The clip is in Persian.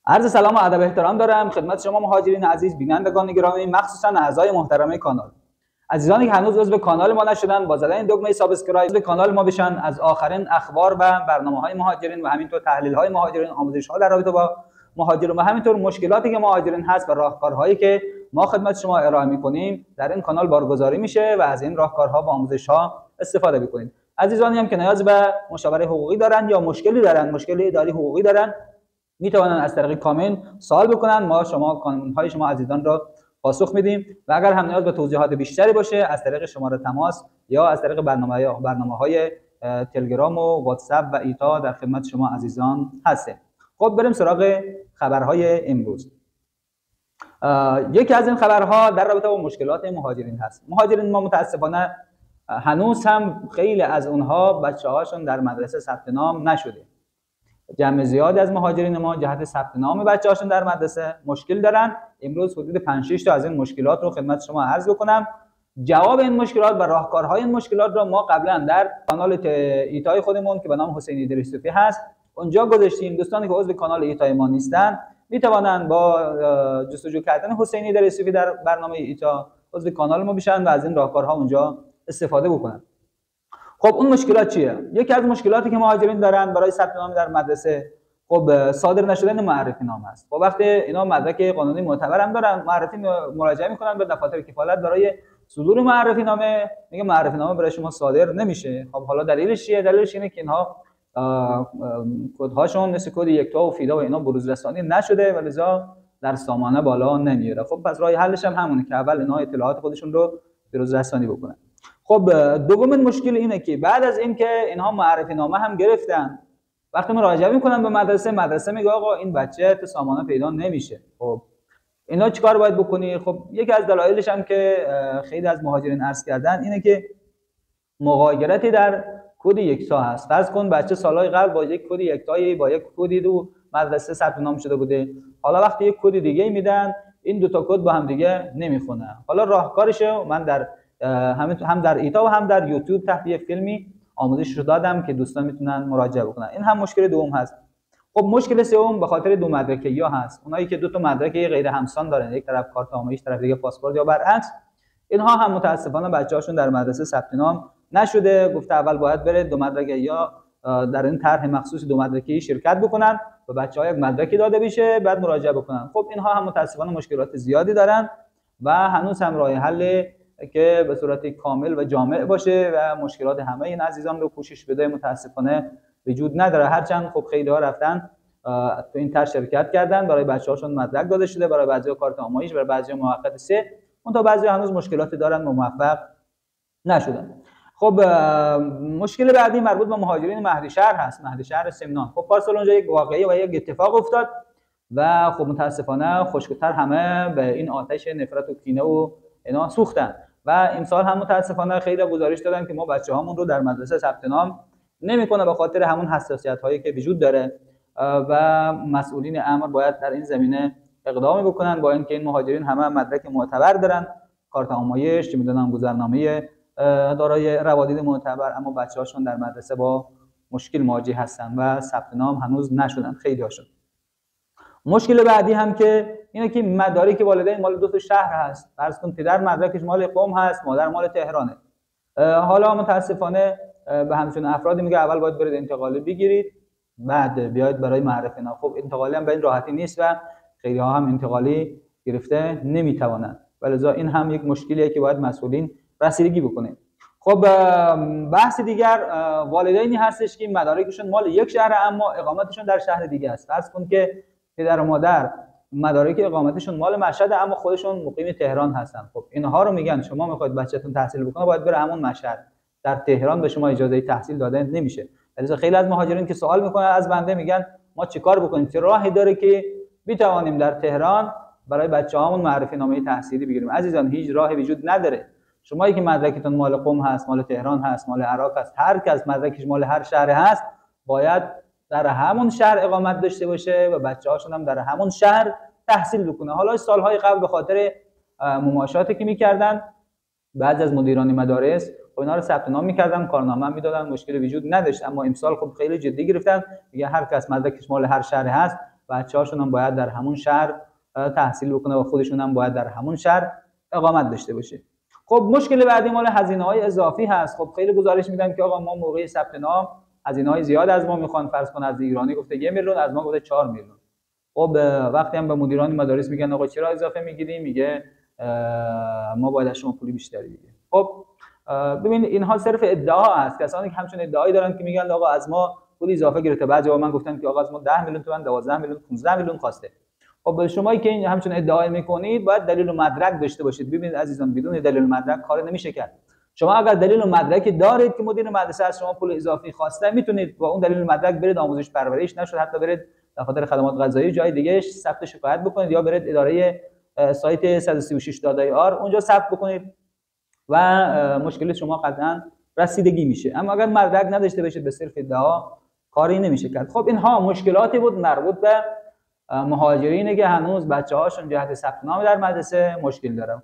عرض سلام و ادب و احترام دارم خدمت شما مهاجرین عزیز، بینندگان گرامی، مخصوصا اعضای محترم کانال. عزیزانی که هنوز عضو کانال ما نشدن، با زدن دکمه سابسکرایب کانال ما بشن، از آخرین اخبار و برنامه‌های مهاجرین و همینطور تحلیل‌های مهاجرین، آموزش‌ها در رابطه با مهاجرین و همینطور مشکلاتی که مهاجرین هست و راهکارهایی که ما خدمت شما ارائه می‌کنیم در این کانال بارگذاری میشه و از این راهکارها و آموزش‌ها استفاده بکنید. عزیزانی هم که نیاز به مشاوره حقوقی دارن یا مشکلی دارن، مشکل اداری حقوقی دارن، میتوانن از طریق کامنت سوال بکنن، ما کامنت‌های شما عزیزان را پاسخ میدیم و اگر هم نیاز به توضیحات بیشتری باشه از طریق شماره تماس یا از طریق برنامه‌های تلگرام و واتساپ و ایتا در خدمت شما عزیزان هستیم. خب بریم سراغ خبرهای امروز. یکی از این خبرها در رابطه با مشکلات مهاجرین هست. مهاجرین ما متاسفانه هنوز هم خیلی از اونها بچه‌هاشون در مدرسه ثبت نام نشده. جمع زیادی از مهاجرین ما جهت ثبت نام بچه‌هاشون در مدرسه مشکل دارن. امروز حدود 5-6 تا از این مشکلات رو خدمت شما عرض بکنم. جواب این مشکلات و راهکارهای این مشکلات رو ما قبلا در کانال ایتای خودمون که به نام حسین ادریس صوفی هست اونجا گذاشتیم. دوستانی که عضو کانال ایتای ما نیستن میتوانن با جستجو کردن حسین ادریس صوفی در برنامه ایتا عضو کانال ما بشن و از این راهکارها اونجا استفاده بکنن. خب اون مشکلات چیه؟ یکی از مشکلاتی که مهاجرین دارن برای ثبت نام در مدرسه خب صادر نشدن معرفی نامه است. خب وقتی اینا مدرک قانونی معتبر هم دارن، معرفی مراجعه میکنن به دفاتر کفالت برای صدور معرفی نامه، میگه معرفی نامه برای شما صادر نمیشه. خب حالا دلیلش چیه؟ دلیلش اینه که اینها کدهاشون مثل کد یکتا و فیدا و اینا بروز رسانی نشده و لذا در سامانه بالا نمیاره. خب پس راه حلش هم همونه که اول اینا اطلاعات خودشون رو بروز رسانی بکنن. خب دومین مشکل اینه که بعد از اینکه اینها معرفی نامه هم گرفتن، وقتی مراجعه میکنن به مدرسه میگه آقا این بچه تو سامانه پیدا نمیشه. خب اینا چیکار باید بکنی؟ خب یکی از دلایلش هم که خیلی از مهاجرین عرض کردن اینه که مغایرتی در کد یکتا هست. فرض کن بچه سالهای قبل با یک کد یکتایی با یک کدی دو مدرسه ثبت نام شده بوده، حالا وقتی یک کد دیگه میدن این دو تا کد با هم دیگه نمیخونه. حالا راهکارشه من در هم در ایتا و هم در یوتیوب تحت یک فیلمی آموزش رو دادم که دوستان میتونن مراجعه بکنن. این هم مشکل دوم هست. خب مشکل سوم به خاطر دو مدرکی‌ها هست. اونایی که دو تا مدرک غیر همسان دارن، یک طرف کارت آموزش طرف دیگه پاسپورت یا برعکس، اینها هم متاسفانه بچه‌هاشون در مدرسه ثبت نام نشده. گفته اول باید بره دو مدرکی‌ها در این طرح مخصوص دو مدرکی شرکت بکنن و بچه‌ها یک مدرکی داده بشه بعد مراجعه بکنن. خب اینها هم متاسفانه مشکلات زیادی دارن و هنوز هم راه حل که به صورت کامل و جامع باشه و مشکلات همه این عزیزان رو پوشش بده متاسفانه وجود نداره. هرچند خب خیلی ها رفتن تو این طرح شرکت کردن، برای بچه‌هاشون مدرک داده شده، برای بعضی‌ها کارت آموزش، برای بعضی‌ها موقت 3، اون تا بعضی‌ها هنوز مشکلاتی دارن و موفق نشدن. خب مشکل بعدی مربوط به مهاجرین مهدی شهر هست، مهدی شهر سمنان. خب پارسال اونجا یک واقعه و یک اتفاق افتاد و خب متاسفانه خشک‌تر همه به این آتش نفرت و کینه و اینا سوختن و امسال هم متاسفانه خیلی گزارش دادن که ما بچه‌هامون رو در مدرسه ثبت نام نمی‌کنه به خاطر همون حساسیت‌هایی که وجود داره و مسئولین امر باید در این زمینه اقدامی بکنن. با اینکه این مهاجرین همه مدرک معتبر دارن، کارت آموزش، چه می‌دونم گذرنامه دارای روادید معتبر، اما بچه‌هاشون در مدرسه با مشکل مواجه هستن و ثبت نام هنوز نشدن خیلی هاشون. مشکل بعدی هم که اینه که مدارک والدین مال دو تا شهر هست. فرض کن پدر مدرکش مال قم هست، مادر مال تهرانه. حالا متاسفانه به همچون افرادی میگه اول باید برید انتقالی بگیرید بعد بیاید برای معرفی نامه. خب انتقالی هم به این راحتی نیست و خیلی ها هم انتقالی گرفته نمیتوانند. ولذا این هم یک مشکلیه که باید مسئولین رسیدگی بکنه. خب بحث دیگر والدینی هستش که مدارکشون مال یک شهر اما اقامتشون در شهر دیگه است. فرض کن که پدر و مادر مدارک اقامتشون مال مشهد اما خودشون مقیم تهران هستن. خب اینها رو میگن شما میخواید بچه‌تون تحصیل بکنه باید بره همون مشهد، در تهران به شما اجازه تحصیل داده نمیشه. لذا خیلی از مهاجرین که سوال میکنن از بنده میگن ما چیکار بکنیم، چه راهی داره که بتوانیم در تهران برای بچه‌هامون معرفی نامه تحصیلی بگیریم؟ عزیزان هیچ راهی وجود نداره. شمایی که مدرکتون مال قم هست، مال تهران هست، مال عراق هست، هر کس مدرکش مال هر شهر هست باید در همون شهر اقامت داشته باشه و بچه‌هاشون هم در همون شهر تحصیل بکنه. حالا سالهای قبل به خاطر مماشاتی که می‌کردن بعضی از مدیران مدارس خب اینا رو ثبت نام می‌کردن، کارنامه هم می‌دادن، مشکلی وجود نداشت. اما امسال خب خیلی جدی گرفتن، میگه هر کس مدرکش مال هر شهر هست بچه‌هاشون هم باید در همون شهر تحصیل بکنه و خودشون هم باید در همون شهر اقامت داشته باشه. خب مشکل بعدی مال هزینه‌های اضافی هست. خب خیلی گزارش میدن که آقا ما موقع ثبت نام هزینه‌های زیاد از ما میخوان، فرض کن از ایرانی گفته 1 میلیون، از ما گفته 4 میلیون. خب وقتی هم به مدیران مدارس میگن آقا چرا اضافه میگیری، میگه ما باید از شما پول بیشتری بگیریم. خب ببین اینها صرف ادعا هست. کسانی که همچون ادعایی دارن که میگن آقا از ما پول اضافه گرفته، بعضی من گفتن که آقا از ما 10 میلیون تومان، 12 میلیون، 15 میلیون خواسته. خب شمایی که این همچون ادعای میکنید باید دلیل و مدرک داشته باشید. ببینید عزیزان، بدون دلیل و مدرک کار نمیشه کرد. شما اگر دلیل و مدرکی دارید که مدیر مدرسه از شما پول اضافی خواسته، میتونید با اون دلیل و مدرک برید آموزش پرورش، نشد حتی برید دفاتر خدمات غذایی جای دیگه ثبت شکایت بکنید، یا برید اداره سایت 136 دادای آر اونجا ثبت بکنید و مشکل شما قطعا رسیدگی میشه. اما اگر مدرک نداشته باشید به صرف ادعا کاری نمیشه کرد. خب اینها مشکلاتی بود مربوط به مهاجرینه که هنوز بچه‌هاشون جهت ثبت نام در مدرسه مشکل دارن.